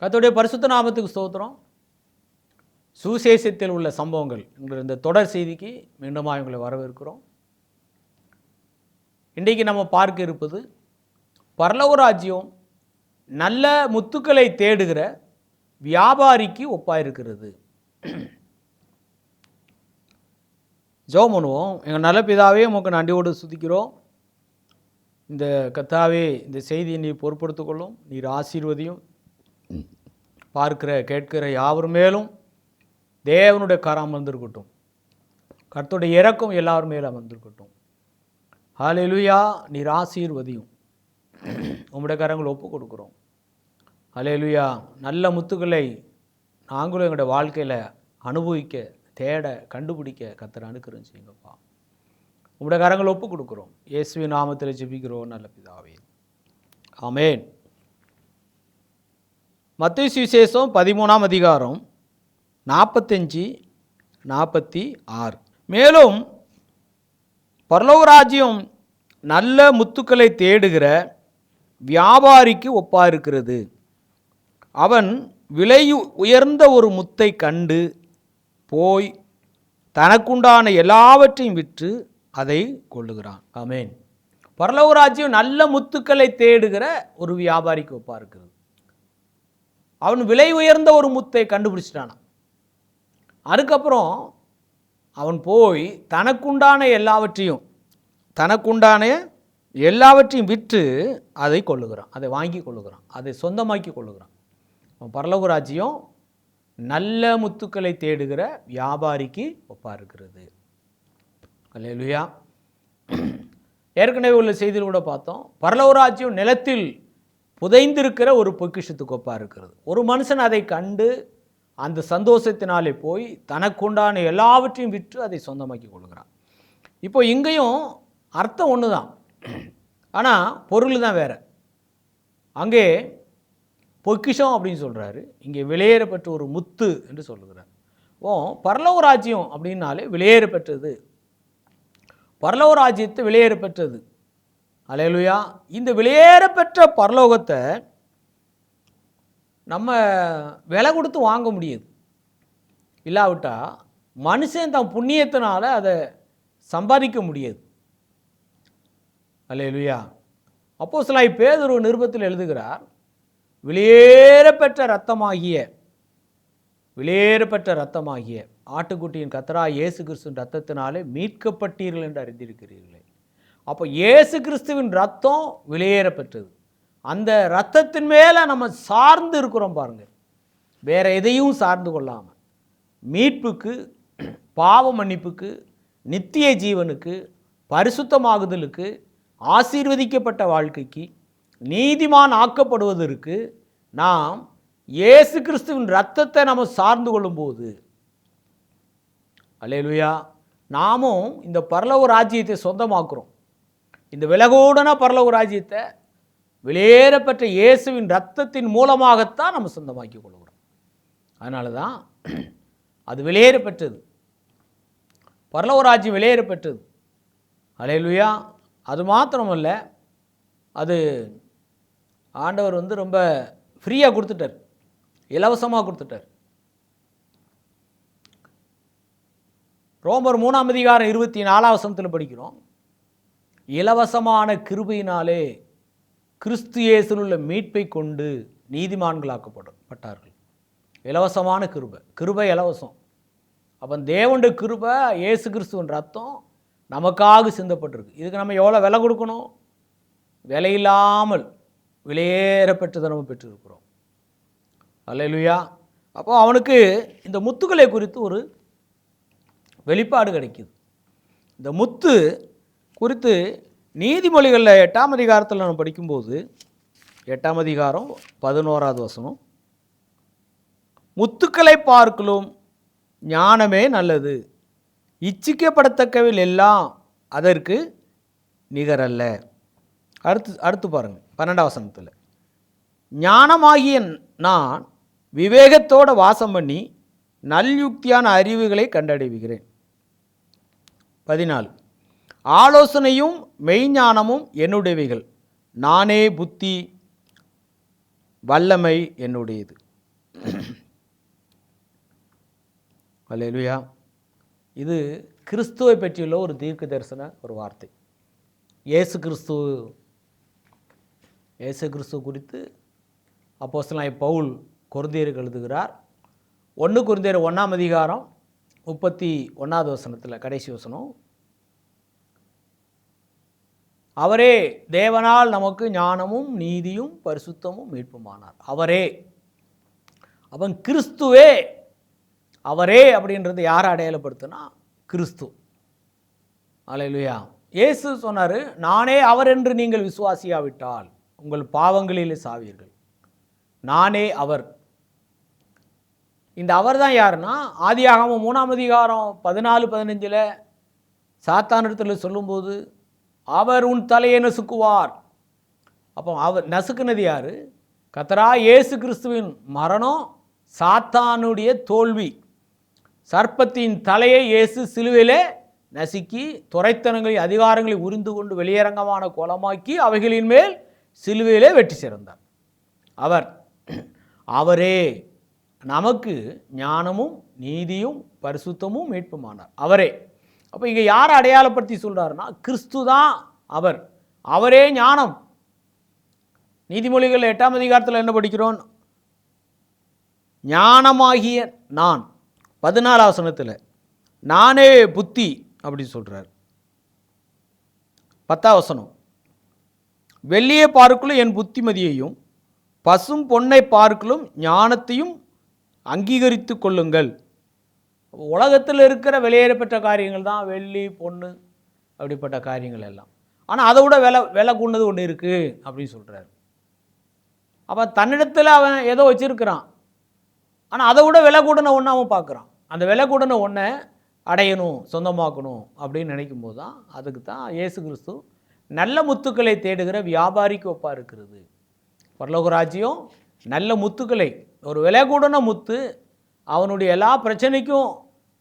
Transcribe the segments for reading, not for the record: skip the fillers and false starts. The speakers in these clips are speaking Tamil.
கர்த்தருடைய பரிசுத்த நாமத்துக்கு ஸ்தோத்திரம். சுவிசேஷத்தில் உள்ள சம்பவங்கள் என்கிற இந்த தொடர் செய்திக்கு மீண்டுமாக உங்களை வரவேற்கிறோம். இன்றைக்கு நம்ம பார்க்க இருப்பது பரலோக ராஜ்யம் நல்ல முத்துக்களை தேடுகிற வியாபாரிக்கு ஒப்பாயிருக்கிறது. ஜெபம் பண்ணுவோம். எங்கள் நல்ல பிதாவே உமக்கு நன்றியோடு துதிக்கிறோம். இந்த கர்த்தாவே இந்த செய்தியை நீ பொறுப்படுத்திக் கொள்ளும். நீர் ஆசீர்வதியும். பார்க்கிற கேட்கிற யாவர் மேலும் தேவனுடைய கரம் வந்திருக்கட்டும். கர்த்தருடைய இரக்கம் எல்லார் மேலும் வந்திருக்கட்டும். ஹல்லேலூயா. நீர் ஆசீர்வதியும். உம்முடைய கரங்கள் ஒப்பு கொடுக்குறோம். ஹல்லேலூயா. நல்ல முத்துக்களை நாங்களும் எங்களுடைய வாழ்க்கையில் அனுபவிக்க, தேட, கண்டுபிடிக்க கர்த்தர் அனுக்கிரகம் செய்யுங்கப்பா. உம்முடைய கரங்கள் ஒப்பு கொடுக்குறோம். இயேசுவின் நாமத்தில் ஜெபிக்கிறோம் நல்ல பிதாவே. ஆமென். மத்தேயு சுவிசேஷம் 13ஆம் அதிகாரம் 45-46. மேலும் பரலோக ராஜ்யம் நல்ல முத்துக்களை தேடுகிற வியாபாரிக்கு ஒப்பாயிருக்கிறது. அவன் விலை உயர்ந்த ஒரு முத்தை கண்டு போய் தனக்குண்டான எல்லாவற்றையும் விற்று அதை கொள்ளுகிறான். ஆமென். பரலோக ராஜ்யம் நல்ல முத்துக்களை தேடுகிற ஒரு வியாபாரிக்கு ஒப்பாயிருக்கிறது. அவன் விலை உயர்ந்த ஒரு முத்தை கண்டுபிடிச்சிட்டானான். அதுக்கப்புறம் அவன் போய் தனக்குண்டான எல்லாவற்றையும் விற்று அதை கொள்ளுகிறான், அதை வாங்கி கொள்ளுகிறான், அதை சொந்தமாக்கி கொள்ளுகிறான். பரலோக ராஜ்யம் நல்ல முத்துக்களை தேடுகிற வியாபாரிக்கு ஒப்பாயிருக்கிறது. அல்லேலூயா. ஏற்கனவே உள்ள செய்தியில் கூட பார்த்தோம். பரலோக ராஜ்யம் நிலத்தில் புதைந்திருக்கிற ஒரு பொக்கிஷத்துக்கு ஒப்பாக இருக்கிறது. ஒரு மனுஷன் அதை கண்டு அந்த சந்தோஷத்தினாலே போய் தனக்குண்டான எல்லாவற்றையும் விற்று அதை சொந்தமாக்கி கொள்கிறான். இப்போ இங்கேயும் அர்த்தம் ஒன்று தான், ஆனால் பொருள் தான் வேறு. அங்கே பொக்கிஷம் அப்படின்னு சொல்கிறாரு, இங்கே விலையேறப்பட்ட ஒரு முத்து என்று சொல்லுகிறார். பரலோக ராஜ்யம் அப்படின்னாலே விலையேறப்பெற்றது, பரலோக ராஜ்யத்தை விலையேறப்பெற்றது. அல்லேலூயா. இந்த விலையேறப்பெற்ற பரலோகத்தை நம்ம விலை கொடுத்து வாங்க முடியாது. இல்லாவிட்டால் மனுஷன் தன் புண்ணியத்தினால அதை சம்பாதிக்க முடியாது. அல்லேலூயா. அப்போஸ்தலனாகிய பேதுரு நிருபத்தில் எழுதுகிறார், விலையேறப்பெற்ற இரத்தமாகிய ஆட்டுக்குட்டியின் கர்த்தராகிய இயேசு கிறிஸ்துவின் இரத்தத்தினாலே மீட்கப்பட்டீர்கள் என்று அறிந்திருக்கிறீர்களே. அப்போ இயேசு கிறிஸ்துவின் ரத்தம் விலையேறப்பெற்றது. அந்த ரத்தத்தின் மேலே நம்ம சார்ந்து இருக்கிறோம் பாருங்கள், வேற எதையும் சார்ந்து கொள்ளாமல் மீட்புக்கு, பாவ மன்னிப்புக்கு, நித்திய ஜீவனுக்கு, பரிசுத்தமாகுதலுக்கு, ஆசீர்வதிக்கப்பட்ட வாழ்க்கைக்கு, நீதிமான் ஆக்கப்படுவதற்கு நாம் இயேசு கிறிஸ்துவின் ரத்தத்தை நம்ம சார்ந்து கொள்ளும்போது, அல்லேலூயா, நாமும் இந்த பரலோக ராஜ்யத்தை சொந்தமாக்குறோம். இந்த விலகோடன பரலோக ராஜ்யத்தை வெளியேறப்பட்ட இயேசுவின் ரத்தத்தின் மூலமாகத்தான் நம்ம சொந்தமாக்கி கொள்கிறோம். அதனால தான் அது வெளியேறப்பெற்றது, பரலோக ராஜ்யம் வெளியேறப்பெற்றது. அல்லேலூயா. அது மாத்திரமல்ல, அது ஆண்டவர் ரொம்ப ஃப்ரீயாக கொடுத்துட்டார், இலவசமாக கொடுத்துட்டார். ரோமர் 3ஆம் அதிகாரம் 24ஆம் வசனத்தில் படிக்கிறோம், இலவசமான கிருபையினாலே கிறிஸ்து இயேசுவில் உள்ள மீட்பை கொண்டு நீதிமான்களாக்கப்பட்டார்கள். இலவசமான கிருபை இலவசம். அப்போ தேவனுடைய கிருபை, இயேசு கிறிஸ்துவின் ரத்தம் நமக்காக சிந்தப்பட்டிருக்கு. இதுக்கு நம்ம எவ்வளோ விலை கொடுக்கணும்? விலையில்லாமல் விலையேறப்பெற்றதை நம்ம பெற்றிருக்கிறோம். அல்லேலூயா. அப்போ அவனுக்கு இந்த முத்துக்களை குறித்து ஒரு வெளிப்பாடு கிடைக்குது. இந்த முத்து குறித்து நீதிமொழிகளில் 8ஆம் அதிகாரத்தில் நம்ம படிக்கும்போது, 8ஆம் அதிகாரம் 11ஆவது வசனம், முத்துக்களை பார்க்கலும் ஞானமே நல்லது, இச்சிக்கப்படத்தக்கவில் எல்லாம் அதற்கு நிகரல்ல. அடுத்து பாருங்கள் 12ஆம் வசனத்தில், ஞானமாகிய நான் விவேகத்தோடு வாசம் பண்ணி நல்யுக்தியான அறிவுகளை கண்டடைவுகிறேன். 14, ஆலோசனையும் மெய்ஞானமும் என்னுடையவைகள், நானே புத்தி வல்லமை என்னுடையது. அல்லேலூயா. இது கிறிஸ்துவை பற்றியுள்ள ஒரு தீர்க்க தரிசன ஒரு வார்த்தை. இயேசு கிறிஸ்து குறித்து அப்போஸ்தலனாகிய பவுல் கொரிந்தியருக்கு எழுதுகிறார். 1 கொரிந்தியர் 1ஆம் அதிகாரம் 31வது வசனத்தில் கடைசி வசனம், அவரே தேவனால் நமக்கு ஞானமும் நீதியும் பரிசுத்தமும் மீட்புமானார். அவரே, அவன் கிறிஸ்துவே. அவரே அப்படின்றது யாரை அடையாளப்படுத்தினா கிறிஸ்து. அல்லேலூயா. இயேசு சொன்னார், நானே அவர் என்று நீங்கள் விசுவாசியாவிட்டால் உங்கள் பாவங்களிலே சாவீர்கள். நானே அவர். இந்த அவர் தான் யாருன்னா, ஆதியாகமம் 3ஆம் அதிகாரம் 14-15 சாத்தானிடத்தில் சொல்லும்போது, அவர் உன் தலையை நசுக்குவார். அப்போ அவர் நசுக்குனது யார்? கர்த்தராகிய இயேசு கிறிஸ்துவின் மரணம், சாத்தானுடைய தோல்வி. சர்ப்பத்தின் தலையை இயேசு சிலுவையிலே நசுக்கி துரைத்தனங்களை அதிகாரங்களை உரிந்து கொண்டு வெளியரங்கமான கோலமாக்கி அவைகளின் மேல் சிலுவையிலே வெற்றி சிறந்தார். அவரே நமக்கு ஞானமும் நீதியும் பரிசுத்தமும் மீட்புமானார். அவரே. அப்போ இங்கே யாரை அடையாளப்படுத்தி சொல்கிறாருன்னா கிறிஸ்து தான் அவர். அவரே ஞானம். நீதிமொழிகள் 8ஆம் அதிகாரத்தில் என்ன படிக்கிறோம்? ஞானமாகிய நான் 14ஆம் வசனத்தில் நானே புத்தி அப்படின்னு சொல்கிறார். 10ஆம் வசனம், வெள்ளியை பார்க்கலும் என் புத்திமதியையும் பசும் பொன்னை பார்க்கலும் ஞானத்தையும் அங்கீகரித்து கொள்ளுங்கள். உலகத்தில் இருக்கிற வெளியேறப்பட்ட காரியங்கள் தான் வெள்ளி பொண்ணு அப்படிப்பட்ட காரியங்கள் எல்லாம். ஆனால் அதை விட விலை கூடது ஒன்று இருக்குது அப்படின்னு சொல்கிறார். அப்போ தன்னிடத்தில் அவன் ஏதோ வச்சுருக்கிறான், ஆனால் அதை விட விலை கூடன ஒன்று அவன் பார்க்குறான். அந்த விலை கூடன ஒன்றை அடையணும், சொந்தமாக்கணும் அப்படின்னு நினைக்கும் போது தான் அதுக்கு தான் இயேசு கிறிஸ்து நல்ல முத்துக்களை தேடுகிற வியாபாரிக்கு ஒப்பா இருக்கிறது. பரலோக ராஜ்யம் நல்ல முத்துக்களை, ஒரு விலை கூடன முத்து அவனுடைய எல்லா பிரச்சனைக்கும்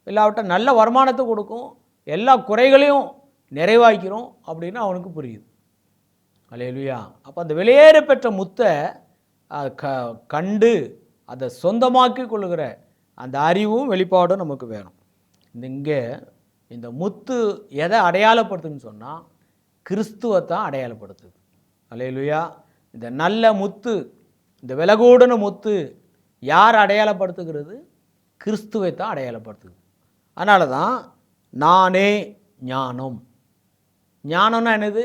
இல்லாவிட்ட நல்ல வருமானத்தை கொடுக்கும், எல்லா குறைகளையும் நிறைவாக்கிறோம் அப்படின்னு அவனுக்கு புரியுது. அல்லேலூயா. அப்போ அந்த வெளியேற பெற்ற முத்தை கண்டு அதை சொந்தமாக்கி கொள்ளுகிற அந்த அறிவும் வெளிப்பாடும் நமக்கு வேணும். இங்கே இந்த முத்து எதை அடையாளப்படுத்துன்னு சொன்னால் கிறிஸ்துவை தான் அடையாளப்படுத்துது. அல்லேலூயா. இந்த நல்ல முத்து, இந்த விலகூடன முத்து யார் அடையாளப்படுத்துகிறது? கிறிஸ்துவை தான் அடையாளப்படுத்துது. அதனால தான் நானே ஞானம். ஞானம்னா என்னது?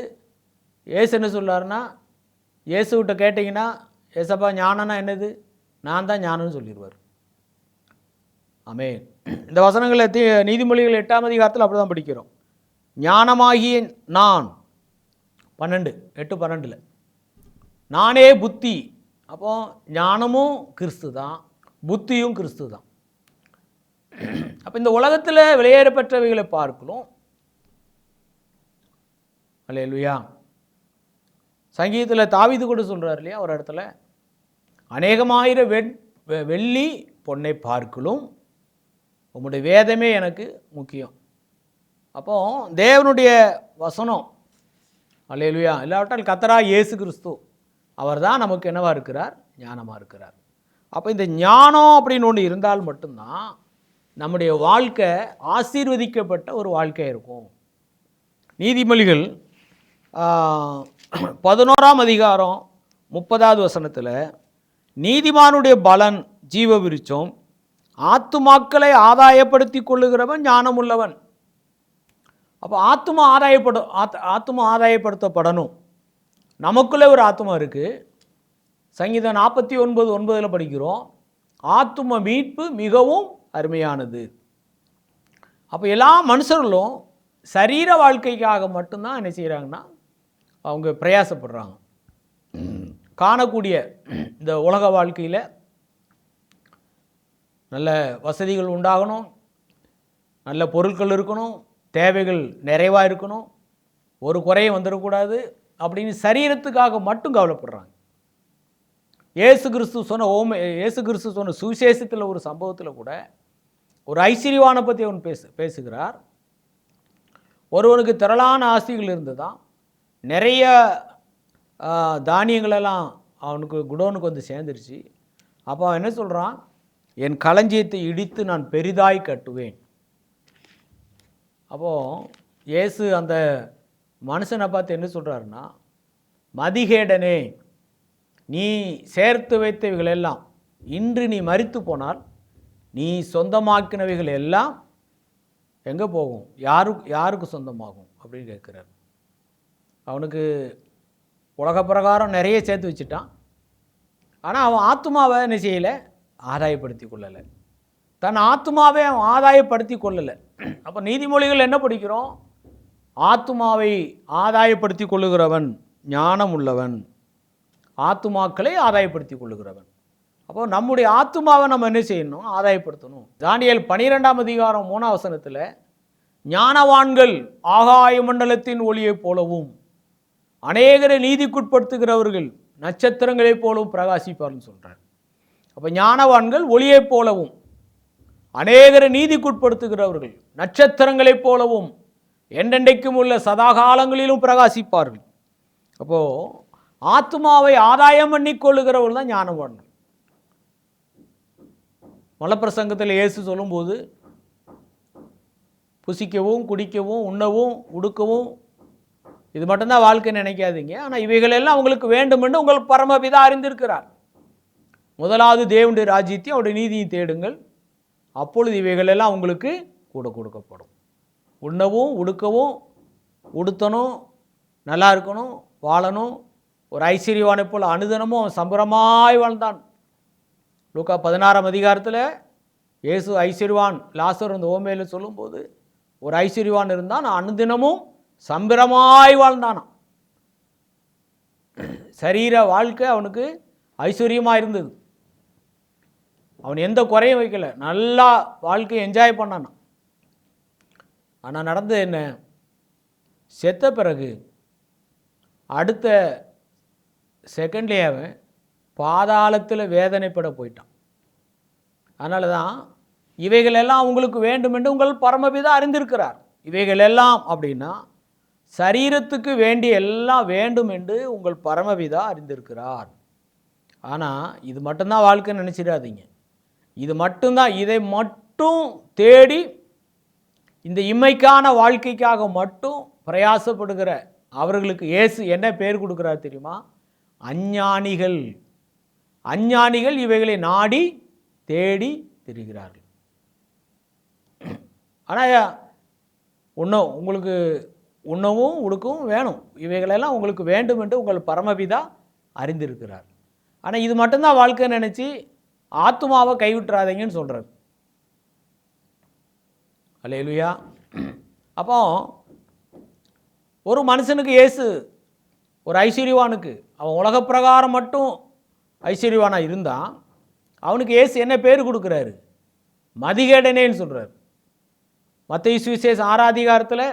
ஏசு என்ன சொல்கிறாருன்னா, இயேசுகிட்ட கேட்டிங்கன்னா, ஏசப்பா ஞானம்னா என்னது? நான் தான் ஞானம்னு சொல்லிடுவார். ஆமென். இந்த வசனங்களை நீதிமொழிகள் 8ஆம் அதிகாரத்தில் அப்படி தான் படிக்கிறோம். ஞானமாகிய நான் 8:12 நானே புத்தி. அப்போ ஞானமும் கிறிஸ்து தான், புத்தியும் கிறிஸ்து தான். அப்போ இந்த உலகத்தில் வெளியேறப்பட்டவைகளை பார்க்கலாம். அல்லேலூயா. சங்கீதத்தில் தாவீது கூட சொல்கிறார் இல்லையா, ஒரு இடத்துல, அநேகமாயிரம் வெள்ளி பொன்னை பார்க்கலும் உம்முடைய வேதமே எனக்கு முக்கியம். அப்போ தேவனுடைய வசனம், அல்லேலூயா, இல்லாவிட்டால் கர்த்தராகிய இயேசு கிறிஸ்து அவர் தான் நமக்கு என்னவாக இருக்கிறார்? ஞானமாக இருக்கிறார். அப்போ இந்த ஞானம் அப்படின்னு ஒன்று இருந்தால் மட்டும்தான் நம்முடைய வாழ்க்கை ஆசீர்வதிக்கப்பட்ட ஒரு வாழ்க்கையாக இருக்கும். நீதிமொழிகள் 11ஆம் அதிகாரம் 30வது வசனத்தில், நீதிமானுடைய பலன் ஜீவ விருட்சம், ஆத்துமாக்களை ஆதாயப்படுத்தி கொள்ளுகிறவன் ஞானம் உள்ளவன். அப்போ ஆத்துமா ஆதாயப்படுத்தப்படணும். நமக்குள்ளே ஒரு ஆத்துமா இருக்குது. சங்கீதம் 49:9 படிக்கிறோம், ஆத்தும மீட்பு மிகவும் அருமையானது. அப்போ எல்லா மனுஷர்களும் சரீர வாழ்க்கைக்காக மட்டும்தான் என்ன செய்கிறாங்கன்னா அவங்க பிரயாசப்படுறாங்க. காணக்கூடிய இந்த உலக வாழ்க்கையில் நல்ல வசதிகள் உண்டாகணும், நல்ல பொருட்கள் இருக்கணும், தேவைகள் நிறைவாக இருக்கணும், ஒரு குறையும் வந்துடக்கூடாது அப்படின்னு சரீரத்துக்காக மட்டும் கவலைப்படுறாங்க. இயேசு கிறிஸ்து சொன்ன சுவிசேஷத்தில் ஒரு சம்பவத்தில் கூட ஒரு ஐஸ்வர்யவானை பற்றி அவன் பேசுகிறார். ஒருவனுக்கு திரளான ஆஸ்திகள் இருந்ததான், நிறைய தானியங்களெல்லாம் அவனுக்கு குடோனுக்கு வந்து சேர்ந்துருச்சு. அப்போ அவன் என்ன சொல்கிறான், என் களஞ்சியத்தை இடித்து நான் பெரிதாய் கட்டுவேன். அப்போது இயேசு அந்த மனுஷனை பார்த்து என்ன சொல்கிறாருன்னா, மதிகேடனே, நீ சேர்த்து வைத்தவைகள் எல்லாம் இன்று நீ மரித்து போனால் நீ சொந்தமாக்கினவைகள் எல்லாம் எங்கே போகும், யாருக்கு சொந்தமாகும் அப்படின்னு கேட்குறார். அவனுக்கு உலக பிரகாரம் நிறைய சேர்த்து வச்சுட்டான். ஆனால் அவன் ஆத்மாவை என்ன செய்யலை, ஆதாயப்படுத்தி கொள்ளலை. தன் ஆத்மாவை அவன் ஆதாயப்படுத்தி கொள்ளலை. அப்போ நீதிமொழிகள் என்ன படிக்கிறோம், ஆத்மாவை ஆதாயப்படுத்தி கொள்ளுகிறவன் ஞானம் உள்ளவன், ஆத்துமாக்களை ஆதாயப்படுத்தி கொள்ளுகிறவன். அப்போ நம்முடைய ஆத்மாவை நம்ம என்ன செய்யணும், ஆதாயப்படுத்தணும். தானியேல் 12ஆம் அதிகாரம் 3ஆம் வசனத்தில் ஞானவான்கள் ஆகாய மண்டலத்தின் ஒளியைப் போலவும் அநேகரை நீதிக்குட்படுத்துகிறவர்கள் நட்சத்திரங்களைப் போலவும் பிரகாசிப்பார்னு சொல்கிறார். அப்போ ஞானவான்கள் ஒளியைப் போலவும் அநேகரை நீதிக்குட்படுத்துகிறவர்கள் நட்சத்திரங்களைப் போலவும் என்றென்றைக்கும் உள்ள சதாகாலங்களிலும் பிரகாசிப்பார்கள். அப்போது ஆத்மாவை ஆதாயம் பண்ணி கொள்ளுகிறவர்கள் தான் ஞானவான்கள். மலப்பிரசங்கத்தில் இயேசு சொல்லும்போது புசிக்கவும் குடிக்கவும் உண்ணவும் உடுக்கவும் இது மட்டும்தான் வாழ்க்கை நினைக்காதீங்க, ஆனால் இவைகளெல்லாம் உங்களுக்கு வேண்டும் என்று உங்கள் பரமபிதா அறிந்திருக்கிறார். முதலாவது தேவனுடைய ராஜ்யத்தையும் அவருடைய நீதியை தேடுங்கள், அப்பொழுது இவைகளெல்லாம் உங்களுக்கு கூட கொடுக்கப்படும். உண்ணவும் உடுக்கவும் உடுத்தணும், நல்லா இருக்கணும், வாழணும். ஒரு ஐஸ்வர்யவானை போல் அனுதினமும் சம்பரமாய் வாழ்ந்தான். லூக்கா 16ஆம் அதிகாரத்தில் இயேசு ஐஸ்வர்யவான் லாசர் அந்த ஓமையில் சொல்லும்போது ஒரு ஐஸ்வர்யவான் இருந்தான், அனுதினமும் சம்பரமாய் வாழ்ந்தானான். சரீர வாழ்க்கை அவனுக்கு ஐஸ்வர்யமாக இருந்தது. அவன் எந்த குறையும் வைக்கல, நல்லா வாழ்க்கையை என்ஜாய் பண்ணான். ஆனால் நடந்தது என்ன, செத்த பிறகு அடுத்த செகண்ட்லேயே அவன் பாதாளத்தில் வேதனைப்பட போயிட்டான். அதனால தான் இவைகளெல்லாம் உங்களுக்கு வேண்டும் என்று உங்கள் பரமபிதா அறிந்திருக்கிறார். இவைகளெல்லாம் அப்படின்னா சரீரத்துக்கு வேண்டிய எல்லாம் வேண்டும் என்று உங்கள் பரமபிதா அறிந்திருக்கிறார். ஆனால் இது மட்டும்தான் வாழ்க்கைன்னு நினச்சிடாதீங்க. இது மட்டும்தான், இதை மட்டும் தேடி இந்த இம்மைக்கான வாழ்க்கைக்காக மட்டும் பிரயாசப்படுகிற அவர்களுக்கு இயேசு என்ன பேர் கொடுக்குறார் தெரியுமா, அஞ்ஞானிகள். அஞ்ஞானிகள் இவைகளை நாடி தேடி திரிகிறார்கள். ஆனால் உங்களுக்கு உண்ணவும் உடுக்கவும் வேணும், இவைகளெல்லாம் உங்களுக்கு வேண்டும் என்று உங்கள் பரமபிதா அறிந்திருக்கிறார். ஆனால் இது மட்டும்தான் வாழ்க்கை நினச்சி ஆத்துமாவை கைவிட்டுறாதீங்கன்னு சொல்கிறார். அல்லேலூயா. அப்போ ஒரு மனுஷனுக்கு இயேசு, ஒரு ஐஸ்வர்யவானுக்கு, அவன் உலக பிரகாரம் மட்டும் ஐஸ்வர்யவானாக இருந்தான், அவனுக்கு இயேசு என்ன பேர் கொடுக்குறாரு, மதிகேடனேன்னு சொல்கிறார். மத்தேயு சுவிசேஷம் 6ஆம் அதிகாரத்தில்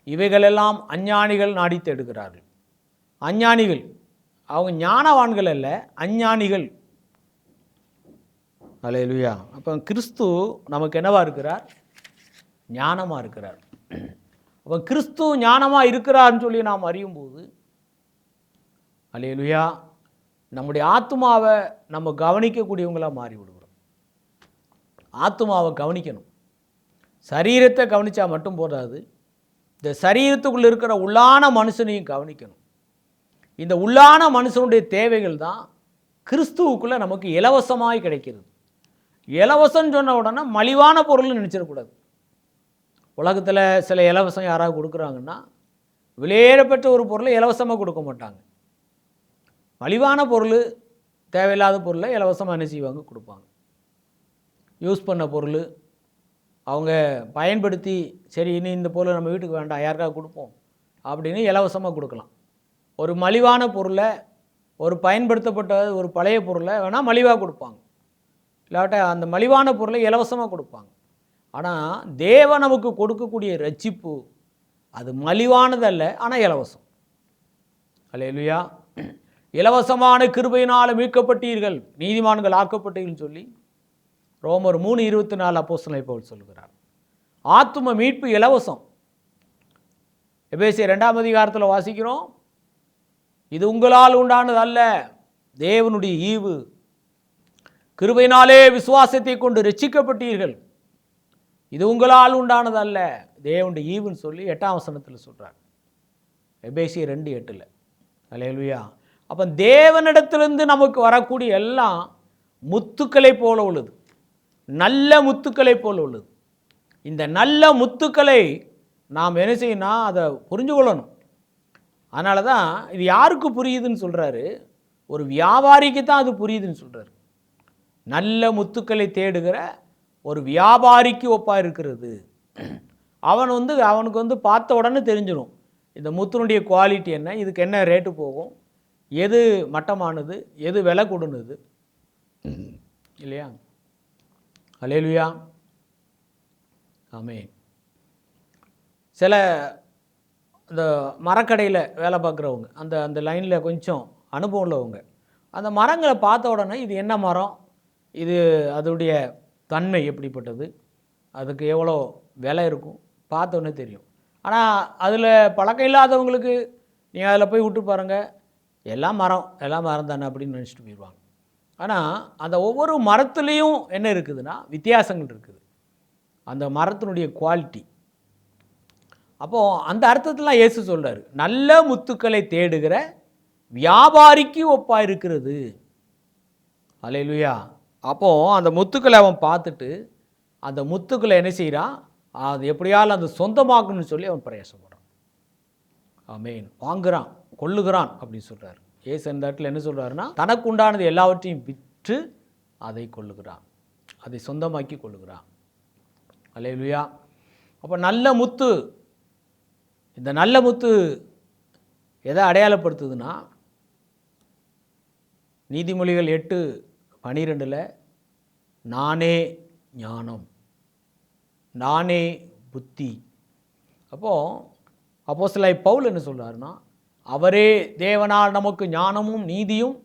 இவைகளெல்லாம் அஞ்ஞானிகள் நாடி தேடுகிறார்கள். அஞ்ஞானிகள், அவங்க ஞானவான்கள் அல்ல, அஞ்ஞானிகள். அல்லேலூயா. அப்போ கிறிஸ்து நமக்கு என்னவா இருக்கிறார், ஞானமாக இருக்கிறார். அப்போ கிறிஸ்து ஞானமாக இருக்கிறார்னு சொல்லி நாம் அறியும்போது, அல்லேலூயா, நம்முடைய ஆத்மாவை நம்ம கவனிக்கக்கூடியவங்களாக மாறி விடுகிறோம். ஆத்மாவை கவனிக்கணும். சரீரத்தை கவனித்தா மட்டும் போதாது, இந்த சரீரத்துக்குள்ளே இருக்கிற உள்ளான மனுஷனையும் கவனிக்கணும். இந்த உள்ளான மனுஷனுடைய தேவைகள் தான் கிறிஸ்துவுக்குள்ளே நமக்கு இலவசமாய் கிடைக்கிறது. இலவசம்னு சொன்ன உடனே மலிவான பொருள்னு நினச்சிடக்கூடாது. உலகத்தில் சில இலவசம் யாராவது கொடுக்குறாங்கன்னா விலையேறப்பட்ட ஒரு பொருளை இலவசமாக கொடுக்க மாட்டாங்க. மலிவான பொருள், தேவையில்லாத பொருளை இலவசமாக என்ன செய்வாங்க, கொடுப்பாங்க. யூஸ் பண்ண பொருள் அவங்க பயன்படுத்தி, சரி இனி இந்த பொருளை நம்ம வீட்டுக்கு வேண்டாம், யாருக்காக கொடுப்போம் அப்படின்னு இலவசமாக கொடுக்கலாம். ஒரு மலிவான பொருளை, ஒரு பயன்படுத்தப்பட்ட ஒரு பழைய பொருளை வேணால் மலிவாக கொடுப்பாங்க, இல்லாட்ட அந்த மலிவான பொருளை இலவசமாக கொடுப்பாங்க. ஆனால் தேவன் நமக்கு கொடுக்கக்கூடிய ரட்சிப்பு அது மலிவானதல்ல, ஆனால் இலவசம். அல்லேலூயா. இலவசமான கிருபையினால் மீட்கப்பட்டீர்கள், நீதிமான்கள் ஆக்கப்பட்டீர்கள் சொல்லி ரோமர் 3:24 அப்போஸ்தலன் பவுல் சொல்கிறார். ஆத்தும மீட்பு இலவசம். எபேசியர் 2ஆம் அதிகாரத்தில் வாசிக்கிறோம், இது உங்களால் உண்டானது அல்ல, தேவனுடைய ஈவு, கிருபையினாலே விசுவாசத்தை கொண்டு ரட்சிக்கப்பட்டீர்கள், இது உங்களால் உண்டானது அல்ல, தேவனுடைய ஈவுன்னு சொல்லி 8ஆம் வசனத்தில் சொல்கிறார். எபேசியர் 2:8. அல்லேலூயா. அப்போ தேவனிடத்திலிருந்து நமக்கு வரக்கூடிய எல்லாம் முத்துக்களை போல உள்ளது, நல்ல முத்துக்களை போல உள்ளது. இந்த நல்ல முத்துக்களை நாம் என்ன செய்யணும்னா அதை புரிஞ்சு கொள்ளணும். அதனால தான் இது யாருக்கு புரியுதுன்னு சொல்கிறாரு, ஒரு வியாபாரிக்கு தான் அது புரியுதுன்னு சொல்கிறாரு. நல்ல முத்துக்களை தேடுகிற ஒரு வியாபாரிக்கு ஒப்பாக இருக்கிறது. அவனுக்கு பார்த்த உடனே தெரிஞ்சிடும் இந்த முத்தினுடைய குவாலிட்டி என்ன, இதுக்கு என்ன ரேட்டு போகும், எது மட்டமானது, எது விலை கொடுனது, இல்லையா? அல்லேலூயா. ஆமென். சில இந்த மரக்கடையில் வேலை பார்க்குறவங்க, அந்த லைனில் கொஞ்சம் அனுபவம் உள்ளவங்க, அந்த மரங்களை பார்த்த உடனே இது என்ன மரம், இது அதோடைய தன்மை எப்படிப்பட்டது, அதுக்கு எவ்வளோ விலை இருக்கும் பார்த்தோன்னே தெரியும். ஆனால் அதில் பழக்கம் இல்லாதவங்களுக்கு நீங்கள் அதில் போய் விட்டு பாருங்கள், எல்லாம் மரம் தானே அப்படின்னு நினச்சிட்டு போயிடுவாங்க. ஆனால் அந்த ஒவ்வொரு மரத்துலேயும் என்ன இருக்குதுன்னா வித்தியாசங்கள் இருக்குது, அந்த மரத்தினுடைய குவாலிட்டி. அப்போது அந்த அர்த்தத்தில் இயேசு சொல்கிறார், நல்ல முத்துக்களை தேடுகிற வியாபாரிக்கு ஒப்பாக இருக்கிறது. அல்லேலூயா. அப்போது அந்த முத்துக்களை அவன் பார்த்துட்டு அந்த முத்துக்களை என்ன செய்கிறான், அது எப்படியாலும் அந்த சொந்தமாக்கணும்னு சொல்லி அவன் பிரயாசப்படுறான். ஆமென். வாங்குகிறான், கொள்ளுகிறான் அப்படின்னு சொல்கிறார். ஏசு அந்த இடத்துல என்ன சொல்கிறாருன்னா, தனக்கு உண்டானது எல்லாவற்றையும் விற்று அதை கொள்ளுகிறான், அதை சொந்தமாக்கி கொள்ளுகிறான். அல்லேலூயா. அப்போ நல்ல முத்து, இந்த நல்ல முத்து எதை அடையாளப்படுத்துதுன்னா, நீதிமொழிகள் 8:12 நானே ஞானம், நானே புத்தி. அப்போது அப்போஸ்தலனாகிய பவுல் என்ன சொல்கிறாருன்னா, அவரே தேவனால் நமக்கு ஞானமும் நீதியும்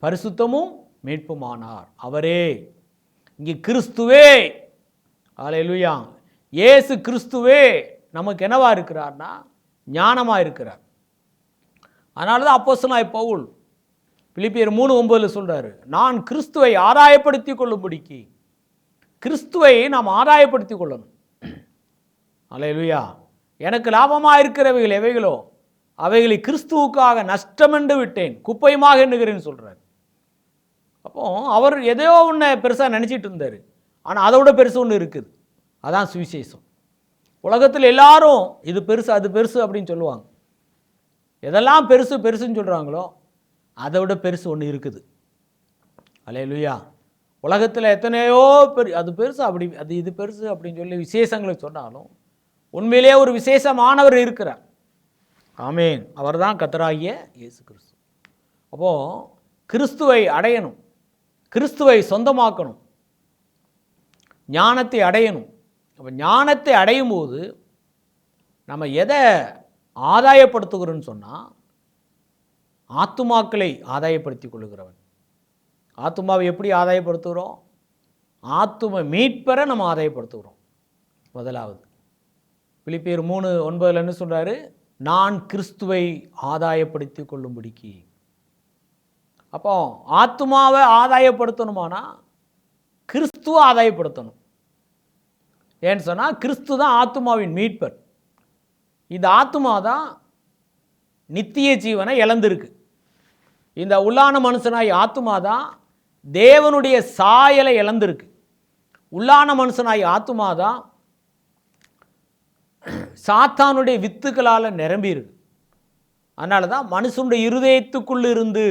பரிசுத்தமும் மீட்புமானார். அவரே, இங்கே கிறிஸ்துவே, அல்லேலூயா, இயேசு கிறிஸ்துவே நமக்கு என்னவா இருக்கிறார்னா ஞானமாக இருக்கிறார். அதனால தான் அப்போஸ்தலனாகிய பவுல் பிலிப்பியர் 3:9 சொல்கிறாரு, நான் கிறிஸ்துவை ஆதாயப்படுத்தி கொள்ளும்படிக்கு, கிறிஸ்துவை நாம் ஆதாயப்படுத்தி கொள்ளணும். அல்லேலூயா. எனக்கு லாபமாக இருக்கிறவைகள் எவைகளோ அவைகளை கிறிஸ்துவுக்காக நஷ்டமென்று விட்டேன், குப்பையுமாக எண்ணுகிறேன்னு சொல்கிறார். அப்போ அவர் எதையோ ஒன்று பெருசாக நினச்சிட்டு இருந்தார், ஆனால் அதை விட பெருசு ஒன்று இருக்குது, அதான் சுவிசேஷம். உலகத்தில் எல்லாரும் இது பெருசு அது பெருசு அப்படின்னு சொல்லுவாங்க. எதெல்லாம் பெருசு பெருசுன்னு சொல்கிறாங்களோ அதை விட பெருசு ஒன்று இருக்குது. அல்லேலூயா. உலகத்தில் எத்தனையோ அது பெருசு அப்படி அது இது பெருசு அப்படின்னு சொல்லி விசேஷங்களை சொன்னாலும் உண்மையிலே ஒரு விசேஷமானவர் இருக்கிறார். ஆமென். அவர் தான் கர்த்தராகிய இயேசு கிறிஸ்து. அப்போது கிறிஸ்துவை அடையணும், கிறிஸ்துவை சொந்தமாக்கணும், ஞானத்தை அடையணும். அப்போ ஞானத்தை அடையும் போது நம்ம எதை ஆதாயப்படுத்துகிறோன்னு சொன்னால், ஆத்துமாக்களை ஆதாயப்படுத்தி கொள்ளுகிறவன். ஆத்துமாவை எப்படி ஆதாயப்படுத்துகிறோம்? ஆத்தும மீட்பரை நம்ம ஆதாயப்படுத்துகிறோம். முதலாவது பிலிப்பியர் 3:9 என்ன சொல்கிறாரு, நான் கிறிஸ்துவை ஆதாயப்படுத்தி கொள்ளும்படிக்கு. அப்போ ஆத்துமாவை ஆதாயப்படுத்தணுமானா கிறிஸ்துவை ஆதாயப்படுத்தணும். ஏன்னு சொன்னால் கிறிஸ்து தான் ஆத்துமாவின் மீட்பர். இந்த ஆத்துமா தான் நித்திய ஜீவனை இழந்திருக்கு. இந்த உள்ளான மனுஷனாய் ஆத்துமா தான் தேவனுடைய சாயலை இழந்திருக்கு. உள்ளான மனுஷனாய் ஆத்துமா தான் சாத்தானுடைய வித்துக்களால் நிரம்பி இருக்கு. அதனால தான் மனுஷனுடைய இருதயத்துக்குள்ள இருந்து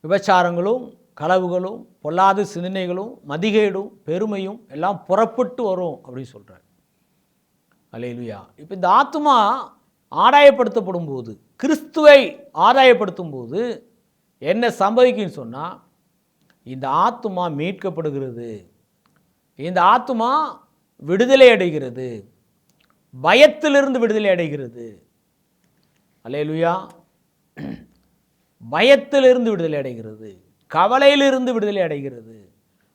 விபச்சாரங்களும் களவுகளும் பொல்லாத சிந்தனைகளும் மதிகேடும் பெருமையும் எல்லாம் புறப்பட்டு வரும் அப்படின்னு சொல்கிறார். அல்லேலூயா. இப்போ இந்த ஆத்துமா ஆதாயப்படுத்தப்படும் போது, கிறிஸ்துவை ஆதாயப்படுத்தும் போது என்ன சம்பவிக்குன்னு சொன்னால், இந்த ஆத்துமா மீட்கப்படுகிறது, இந்த ஆத்துமா விடுதலை அடைகிறது, பயத்திலிருந்து விடுதலை அடைகிறது. அல்லேலூயா. பயத்திலிருந்து விடுதலை அடைகிறது, கவலையிலிருந்து விடுதலை அடைகிறது,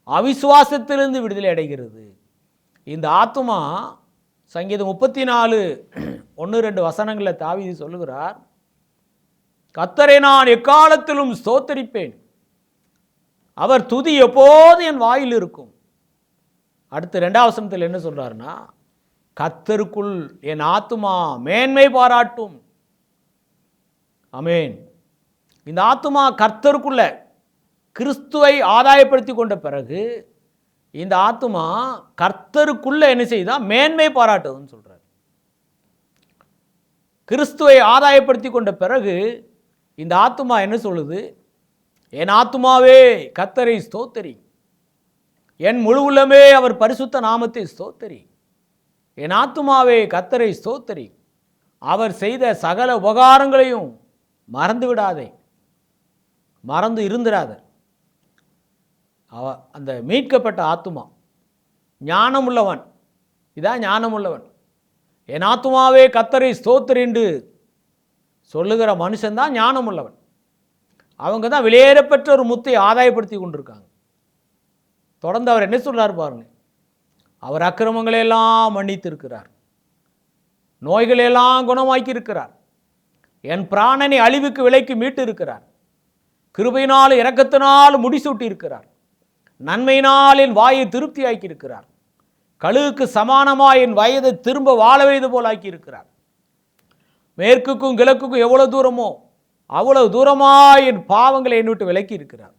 அவிசுவாசத்திலிருந்து விடுதலை அடைகிறது. இந்த ஆத்துமா சங்கீதம் 34:1-2 வசனங்களில் தாவீது சொல்லுகிறார், கர்த்தரை நான் எக்காலத்திலும் ஸ்தோத்தரிப்பேன், அவர் துதி எப்போது என் வாயில் இருக்கும். அடுத்து 2வது வசனத்தில் என்ன சொல்றாருன்னா, கர்த்தருக்குள் என் ஆத்துமா மேன்மை பாராட்டும். ஆமென். இந்த ஆத்துமா கர்த்தருக்குள்ள கிறிஸ்துவை ஆதாயப்படுத்தி கொண்ட பிறகு இந்த ஆத்துமா கர்த்தருக்குள்ள என்ன செய்தா மேன்மை பாராட்டுதுன்னு சொல்றார். கிறிஸ்துவை ஆதாயப்படுத்தி கொண்ட பிறகு இந்த ஆத்துமா என்ன சொல்லுது? என் ஆத்துமாவே கர்த்தரை ஸ்தோத்திரி, என் முழு உள்ளமே அவர் பரிசுத்த நாமத்தை ஸ்தோத்திரி. என் ஆத்துமாவே கர்த்தரை ஸ்தோத்திரி, அவர் செய்த சகல உபகாரங்களையும் மறந்து விடாதே, மறந்து இருந்திராத. அந்த மீட்கப்பட்ட ஆத்துமா ஞானம் உள்ளவன், இதான் ஞானம் உள்ளவன். என் ஆத்துமாவே கர்த்தரை ஸ்தோத்திரி என்று சொல்லுகிற மனுஷன்தான் ஞானம் உள்ளவன். அவங்க தான் வெளியேறப்பெற்ற ஒரு முத்தை ஆதாயப்படுத்தி கொண்டிருக்காங்க. தொடர்ந்து அவர் என்ன சொல்றார் பாருங்க, அவர் அக்கிரமங்களை எல்லாம் மன்னித்து இருக்கிறார், நோய்களெல்லாம் குணமாக்கி இருக்கிறார், என் பிராணனை அழிவுக்கு விலைக்கு மீட்டு இருக்கிறார், கிருபையினால் இரக்கத்தினால் முடிசூட்டி இருக்கிறார், நன்மையினால் என் வாயை திருப்தியாக்கி இருக்கிறார், கழுகுக்கு சமானமாய் என் வயதை திரும்ப வாழ வைத்து போல் ஆக்கி இருக்கிறார். மேற்குக்கும் கிழக்குக்கும் எவ்வளவு தூரமோ அவ்வளவு தூரமாய் என் பாவங்களை என்னை விட்டு விலக்கி இருக்கிறார்.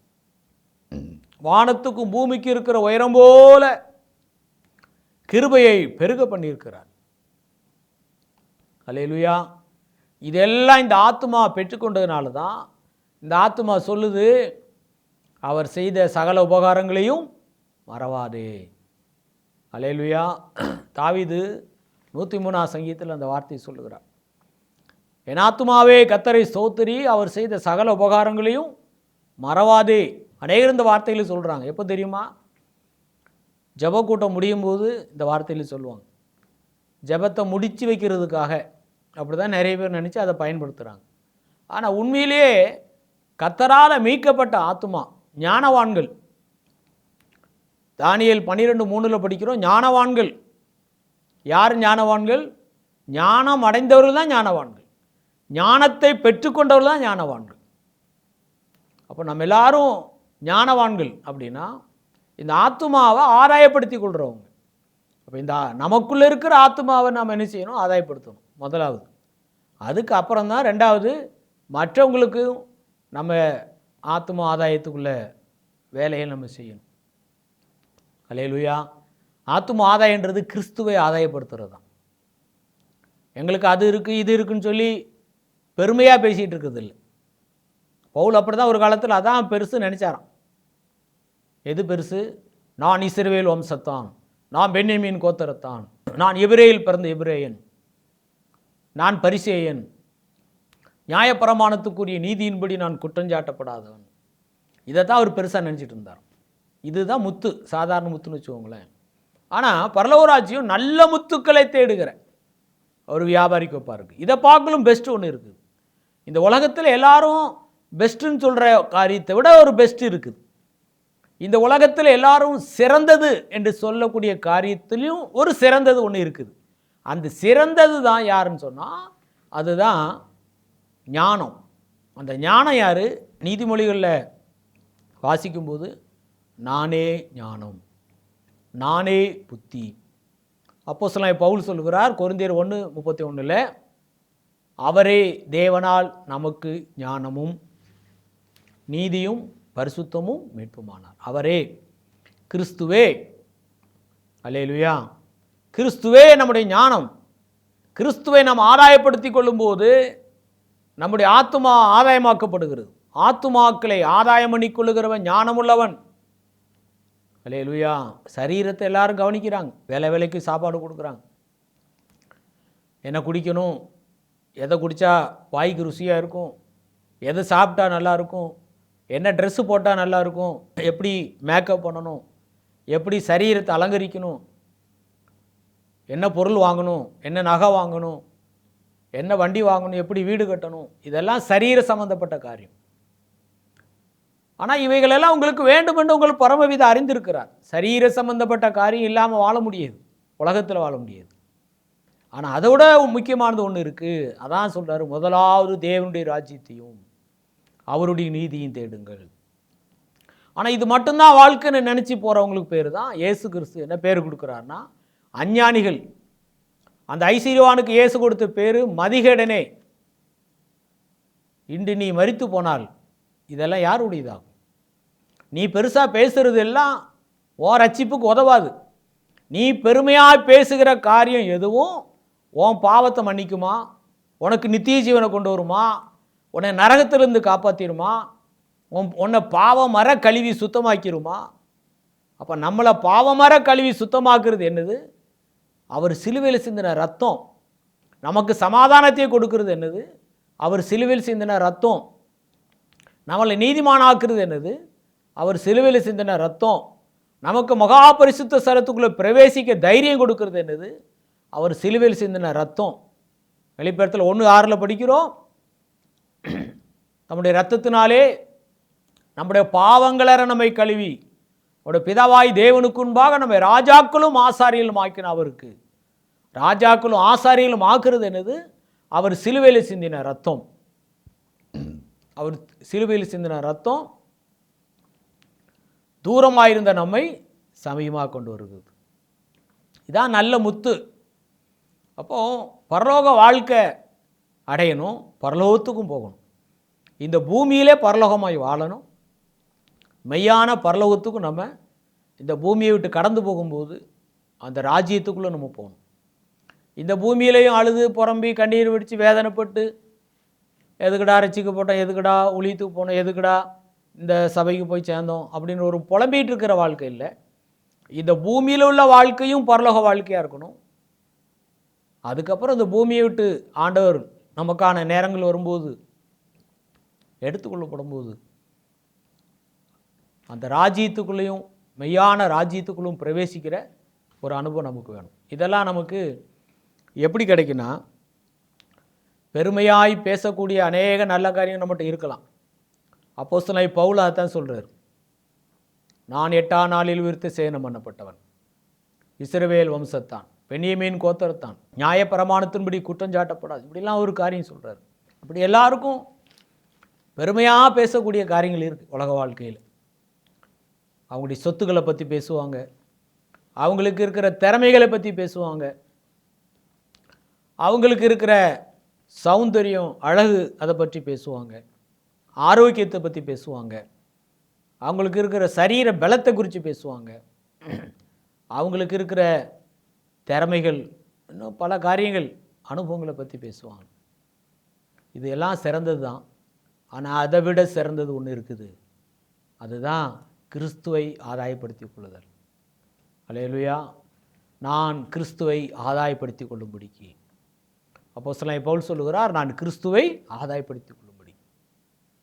வானத்துக்கும் பூமிக்கு இருக்கிற உயரம் போல கிருபையை பெருக பண்ணியிருக்கிறார். அல்லேலூயா. இதெல்லாம் இந்த ஆத்துமா பெற்றுக்கொண்டதுனால தான் இந்த ஆத்துமா சொல்லுது, அவர் செய்த சகல உபகாரங்களையும் மறவாதே. அல்லேலூயா. தாவீது 103ஆம் சங்கீதத்தில் அந்த வார்த்தையை சொல்லுகிறார், என் ஆத்துமாவே கர்த்தரை ஸ்தோத்திரி, அவர் செய்த சகல உபகாரங்களையும் மறவாதே. அநேகர் இந்த வார்த்தையில் சொல்கிறாங்க. எப்போ தெரியுமா? ஜப கூட்டம் முடியும் போது இந்த வார்த்தையில் சொல்லுவாங்க. ஜபத்தை முடித்து வைக்கிறதுக்காக அப்படி தான் நிறைய பேர் நினச்சி அதை பயன்படுத்துகிறாங்க. ஆனால் உண்மையிலேயே கர்த்தரால் மீட்கப்பட்ட ஆத்துமா ஞானவான்கள். தானியேல் 12:3 படிக்கிறோம், ஞானவான்கள். யார் ஞானவான்கள்? ஞானம் அடைந்தவர்கள் தான் ஞானவான்கள், ஞானத்தை பெற்றுக்கொண்டவர்கள் தான் ஞானவான்கள். அப்போ நம்ம எல்லாரும் ஞானவான்கள் அப்படின்னா இந்த ஆத்துமாவை ஆதாயப்படுத்தி கொள்கிறவங்க. அப்போ இந்த நமக்குள்ளே இருக்கிற ஆத்துமாவை நாம் என்ன செய்யணும்? ஆதாயப்படுத்தணும் முதலாவது. அதுக்கு அப்புறம் தான் 2வது மற்றவங்களுக்கும் நம்ம ஆத்துமா ஆதாயத்துக்குள்ள வேலையை நம்ம செய்யணும். அல்லேலூயா. ஆத்துமா ஆதாயன்றது கிறிஸ்துவை ஆதாயப்படுத்துறது தான். எங்களுக்கு அது இருக்குது இது இருக்குன்னு சொல்லி பெருமையாக பேசிகிட்டு இருக்கிறது இல்லை. பவுல் அப்படி தான் ஒரு காலத்தில் அதான் பெருசு நினச்சாராம். எது பெருசு? நான் இஸ்ரவேல் வம்சத்தான், நான் பென்யமீன் கோத்திரத்தான், நான் எபிரேயில் பிறந்த எபிரேயன், நான் பரிசேயன், நியாயப்பிரமாணத்துக்குரிய நீதியின்படி நான் குற்றஞ்சாட்டப்படாதவன். இதை தான் அவர் பெருசாக நினச்சிட்டு இருந்தார். இதுதான் முத்து, சாதாரண முத்துன்னு வச்சுக்கோங்களேன். ஆனால் பரலோகராஜ்யம் நல்ல முத்துக்களை தேடுகிற ஒரு வியாபாரிக்கு ஒப்பா இருக்குது. இதை பார்க்கலும் பெஸ்ட்டு ஒன்று இருக்குது. இந்த உலகத்தில் எல்லாரும் பெஸ்ட்டுன்னு சொல்கிற காரியத்தை விட ஒரு பெஸ்ட் இருக்குது. இந்த உலகத்தில் எல்லாரும் சிறந்தது என்று சொல்லக்கூடிய காரியத்திலையும் ஒரு சிறந்தது ஒன்று இருக்குது. அந்த சிறந்தது தான் யாருன்னு சொன்னால் அதுதான் ஞானம். அந்த ஞானம் யார்? நீதிமொழிகளில் வாசிக்கும்போது நானே ஞானம், நானே புத்தி. அப்போஸ்தலனாகிய பவுல் சொல்கிறார் கொரிந்தியர் 1:31, அவரே தேவனால் நமக்கு ஞானமும் நீதியும் பரிசுத்தமும் மீட்புமானார். அவரே, கிறிஸ்துவே. அல்லேலூயா. கிறிஸ்துவே நம்முடைய ஞானம். கிறிஸ்துவை நாம் ஆதாயப்படுத்தி கொள்ளும்போது நம்முடைய ஆத்துமா ஆதாயமாக்கப்படுகிறது. ஆத்துமாக்களை ஆதாயம் பண்ணி கொள்ளுகிறவன் ஞானமுள்ளவன். அல்லேலூயா. சரீரத்தை எல்லாரும் கவனிக்கிறாங்க, வேலை வேலைக்கு சாப்பாடு கொடுக்குறாங்க. என்ன குடிக்கணும், எதை குடித்தா வாய்க்கு ருசியாக இருக்கும், எதை சாப்பிட்டா நல்லாயிருக்கும், என்ன ட்ரெஸ்ஸு போட்டால் நல்லாயிருக்கும், எப்படி மேக்கப் பண்ணணும், எப்படி சரீரத்தை அலங்கரிக்கணும், என்ன பொருள் வாங்கணும், என்ன நகை வாங்கணும், என்ன வண்டி வாங்கணும், எப்படி வீடு கட்டணும், இதெல்லாம் சரீர சம்பந்தப்பட்ட காரியம். ஆனால் இவைகளெல்லாம் உங்களுக்கு வேண்டும் என்று உங்களுக்கு பரமவித அறிந்திருக்கிறார். சரீர சம்பந்தப்பட்ட காரியம் இல்லாமல் வாழ முடியாது, உலகத்தில் வாழ முடியாது. ஆனால் அதை விட முக்கியமானது ஒன்று இருக்குது. அதான் சொல்கிறார், முதலாவது தேவனுடைய ராஜ்யத்தையும் அவருடைய நீதியும் தேடுங்கள், ஆனால் இது மட்டும்தான் வாழ்க்கைன்னு நினச்சி போகிறவங்களுக்கு பேர் தான் இயேசு கிறிஸ்து என்ன பேர் கொடுக்குறாருன்னா அஞ்ஞானிகள். அந்த ஐஸ்வர்யவானுக்கு இயேசு கொடுத்த பேர் மதிகேடனே, இன்று நீ மரித்து போனால் இதெல்லாம் யாருடையதாகும்? நீ பெருசாக பேசுகிறது எல்லாம் ஓ ரட்சிப்புக்கு உதவாது. நீ பெருமையாக பேசுகிற காரியம் எதுவும் உன் பாவத்தை மன்னிக்குமா, உனக்கு நித்திய ஜீவனை கொண்டு வருமா, உன்னை நரகத்திலிருந்து காப்பாற்றிடுமா, உன்னை பாவமர கழுவி சுத்தமாக்கிடுமா? அப்போ நம்மளை பாவமர கழுவி சுத்தமாக்குறது என்னது? அவர் சிலுவையில் சிந்தின ரத்தம். நமக்கு சமாதானத்தை கொடுக்கிறது என்னது? அவர் சிலுவையில் சிந்தின ரத்தம். நம்மளை நீதிமானாக்குறது என்னது? அவர் சிலுவையில் சிந்தின ரத்தம். நமக்கு மகா பரிசுத்த ஸ்தலத்துக்குள்ளே பிரவேசிக்க தைரியம் கொடுக்கிறது என்னது? அவர் சிலுவையில் சிந்தின ரத்தம். வெளிப்படத்தில் 1:6 படிக்கிறோம், நம்முடைய இரத்தத்தினாலே நம்முடைய பாவங்களை நம்மை கழுவி அவருடைய பிதாவாய் தேவனுக்கு முன்பாக நம்மை ராஜாக்களும் ஆசாரியலும் ஆக்கின அவருக்கு. ராஜாக்களும் ஆசாரியலும் ஆக்குறது என்னது? அவர் சிலுவையில் சிந்தின ரத்தம். அவர் சிலுவையில் சிந்தின ரத்தம் தூரமாயிருந்த நம்மை சமீபமாக கொண்டு வருகிறது. இதான் நல்ல முத்து. அப்போ பரலோக வாழ்க்கை அடையணும், பரலோகத்துக்கும் போகணும். இந்த பூமியிலே பரலோகமாய் வாழணும். மெய்யான பரலோகத்துக்கும் நம்ம இந்த பூமியை விட்டு கடந்து போகும்போது அந்த ராஜ்யத்துக்குள்ளே நம்ம போகணும். இந்த பூமியிலையும் அழுது புறம்பி கண்ணீர் வெடித்து வேதனைப்பட்டு எதுக்குடா ரசிக்கப்பட்டோம், எதுக்குடா ஊழியத்துக்கு போனோம், எதுக்குடா இந்த சபைக்கு போய் சேர்ந்தோம் அப்படின்னு ஒரு புலம்பிகிட்டு இருக்கிற வாழ்க்கை இல்லை. இந்த பூமியில் உள்ள வாழ்க்கையும் பரலோக வாழ்க்கையாக இருக்கணும். அதுக்கப்புறம் இந்த பூமியை விட்டு ஆண்டவர் நமக்கான நேரங்கள் வரும்போது எடுத்துக்கொள்ளப்படும் போது அந்த ராஜ்யத்துக்குள்ளேயும் மெய்யான ராஜ்யத்துக்குள்ளும் பிரவேசிக்கிற ஒரு அனுபவம் நமக்கு வேணும். இதெல்லாம் நமக்கு எப்படி கிடைக்குன்னா, பெருமையாய் பேசக்கூடிய அநேக நல்ல காரியம் நம்மகிட்ட இருக்கலாம். அப்போஸ்தலனாகிய பவுல் அதான் சொல்கிறார், நான் 8ஆம் நாளில் விருத்த சேதனம் பண்ணப்பட்டவன், இஸ்ரவேல் வம்சத்தான், பென்யமீன் கோத்திரத்தான், நியாயப்பிரமாணத்தின்படி குற்றஞ்சாட்டப்படாது, இப்படிலாம் ஒரு காரியம் சொல்கிறார். அப்படி எல்லாருக்கும் பெருமையாக பேசக்கூடிய காரியங்கள் இருக்குது உலக வாழ்க்கையில். அவங்களுடைய சொத்துக்களை பற்றி பேசுவாங்க, அவங்களுக்கு இருக்கிற திறமைகளை பற்றி பேசுவாங்க, அவங்களுக்கு இருக்கிற சௌந்தரியம் அழகு அதை பற்றி பேசுவாங்க, ஆரோக்கியத்தை பற்றி பேசுவாங்க, அவங்களுக்கு இருக்கிற சரீர பலத்தை குறித்து பேசுவாங்க, அவங்களுக்கு இருக்கிற திறமைகள், இன்னும் பல காரியங்கள் அனுபவங்களை பற்றி பேசுவாங்க. இது எல்லாம் சிறந்தது தான். ஆனால் அதை விட சிறந்தது ஒன்று இருக்குது, அதுதான் கிறிஸ்துவை ஆதாயப்படுத்திக் கொள்ளுதல். அல்லேலூயா. நான் கிறிஸ்துவை ஆதாயப்படுத்தி கொள்ளும்படிக்கு, அப்போஸ்தலனாகிய பவுல் சொல்லுகிறார், நான் கிறிஸ்துவை ஆதாயப்படுத்தி கொள்ளும்படி.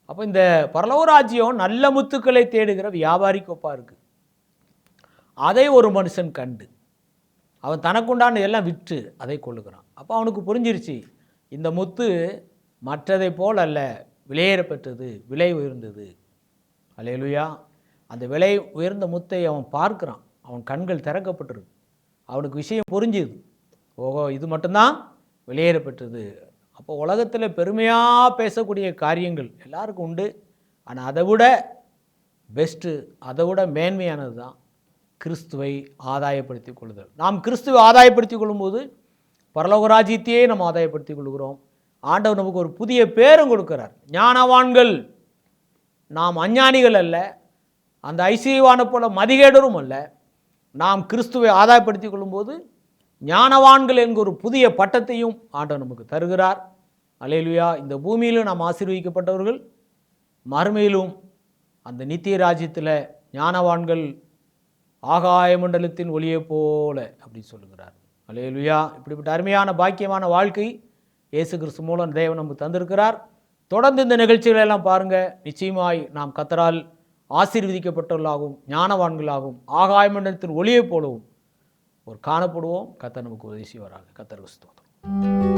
அப்போ இந்த பரலோக ராஜ்யம் நல்ல முத்துக்களை தேடுகிற வியாபாரிக்கு ஒப்பா இருக்குது. அதை ஒரு மனுஷன் கண்டு அவன் தனக்குண்டான எல்லாம் விற்று அதை கொள்ளுகிறான். அப்போ அவனுக்கு புரிஞ்சிருச்சு, இந்த முத்து மற்றதை போல் அல்ல, விலையேறப்பெற்றது, விலை உயர்ந்தது. அல்லேலூயா. அந்த விலை உயர்ந்த முத்தை அவன் பார்க்குறான், அவன் கண்கள் திறக்கப்பட்டிருக்கு, அவனுக்கு விஷயம் புரிஞ்சுது, ஓஹோ இது மட்டும்தான் வெளியேறப்பட்டது. அப்போ உலகத்தில் பெருமையாக பேசக்கூடிய காரியங்கள் எல்லாருக்கும் உண்டு. ஆனால் அதை விட பெஸ்ட்டு, அதை விட மேன்மையானது தான் கிறிஸ்துவை ஆதாயப்படுத்தி கொள்ளுதல். நாம் கிறிஸ்துவை ஆதாயப்படுத்தி கொள்ளும்போது பரலோக ராஜ்யத்தையே நம்ம ஆதாயப்படுத்தி கொள்கிறோம். ஆண்டவர் நமக்கு ஒரு புதிய பேரும் கொடுக்கிறார், ஞானவான்கள். நாம் அஞ்ஞானிகள் அல்ல, அந்த ஐஸ்வர்யவான போல மதிகேடரும் அல்ல. நாம் கிறிஸ்துவை ஆதாயப்படுத்தி கொள்ளும்போது ஞானவான்கள் என்கிற ஒரு புதிய பட்டத்தையும் ஆண்டவர் நமக்கு தருகிறார். அல்லேலூயா. இந்த பூமியிலும் நாம் ஆசீர்வதிக்கப்பட்டவர்கள், மறுமையிலும் அந்த நித்திய ராஜ்யத்தில் ஞானவான்கள் ஆகாய மண்டலத்தின் ஒளியை போல அப்படி சொல்லுகிறார். அல்லேலூயா. இப்படிப்பட்ட அருமையான பாக்கியமான வாழ்க்கை இயேசு கிறிஸ்து மூலம் தேவன் நமக்கு தந்திருக்கிறார். தொடர்ந்து இந்த நிகழ்ச்சிகளெல்லாம் பாருங்கள். நிச்சயமாய் நாம் கர்த்தரால் ஆசீர்வதிக்கப்பட்டவர்களாகவும் ஞானவான்களாகவும் ஆகாய மண்டலத்தின் ஒளியை போலவும் ஒரு காணப்படுவோம். கர்த்தர் நமக்கு உதவி செய்வாராக. கர்த்தருக்கு ஸ்தோத்திரம்.